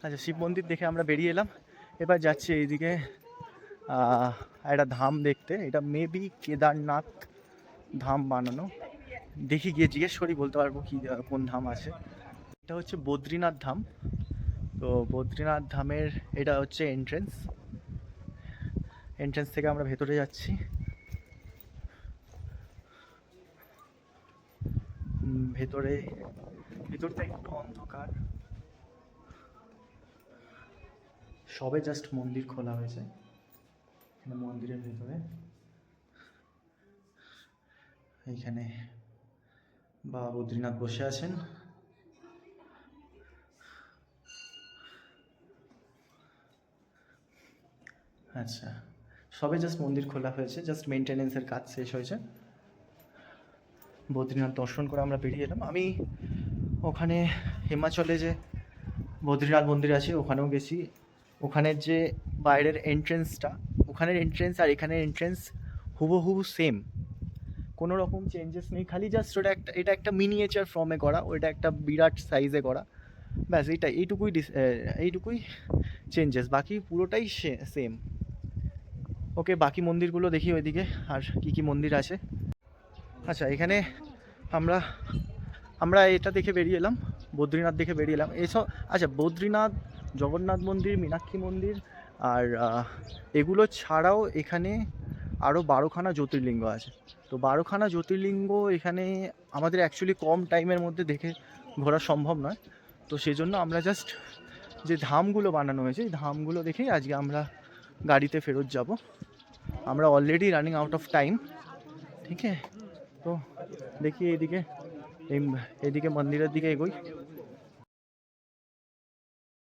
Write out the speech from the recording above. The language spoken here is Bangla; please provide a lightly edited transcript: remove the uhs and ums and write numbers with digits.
আচ্ছা, শিব মন্দির দেখে আমরা বেরিয়ে এলাম। এবার যাচ্ছি এইদিকে একটা ধাম দেখতে। এটা মেবি কেদারনাথ ধাম বানানো। দেখি গিয়ে জিজ্ঞেস করি, বলতে পারবো কি কোন ধাম আছে। এটা হচ্ছে বদ্রীনাথ ধাম। তো বদ্রীনাথ ধামের এটা হচ্ছে এন্ট্রেন্স। এন্ট্রেন্স থেকে আমরা ভেতরে যাচ্ছি। ভেতরে ভেতরটা একটু অন্ধকার। সবে জাস্ট মন্দির খোলা হয়েছে। এখানে মন্দিরের ভেতরে এইখানে বাবা বদ্রীনাথ বসে আছেন। আচ্ছা, সবে জাস্ট মন্দির খোলা হয়েছে, জাস্ট মেনটেনেন্সের কাজ শেষ হয়েছে। বদ্রীনাথ দর্শন করে আমরা বেরিয়ে এলাম। আমি ওখানে হিমাচলে যে বদ্রীনাথ মন্দির আছে ওখানেও গেছি। ওখানের যে বাইরের এন্ট্রেন্সটা, ওখানের এন্ট্রেন্স আর এখানের এন্ট্রেন্স হুবহু সেম, কোনো রকম চেঞ্জেস নেই। খালি জাস্ট ওটা একটা, এটা একটা মিনিয়েচার ফর্মে করা, ওইটা একটা বিরাট সাইজে করা, ব্যাস এইটুকুই চেঞ্জেস, বাকি পুরোটাই সেম। ওকে, বাকি মন্দিরগুলো দেখি ওইদিকে আর কি কি মন্দির আছে। আচ্ছা, এখানে আমরা আমরা এটা দেখে বেরিয়ে এলাম, বদ্রীনাথ দেখে বেরিয়ে এলাম এসব। আচ্ছা, বদ্রীনাথ, জগন্নাথ মন্দির, মীনাক্ষী মন্দির আর এগুলো ছাড়াও এখানে আরও 12খানা জ্যোতির্লিঙ্গ আছে। তো 12খানা জ্যোতির্লিঙ্গ এখানে আমাদের অ্যাকচুয়ালি কম টাইমের মধ্যে দেখে ঘোরা সম্ভব নয়। তো সেই জন্য আমরা জাস্ট যে ধামগুলো বানানো হয়েছে এই ধামগুলো দেখেই আজকে আমরা গাড়িতে ফেরত যাব। আমরা already running out of time, ঠিক আছে। তো দেখি এইদিকে মন্দিরের দিকে এগোই।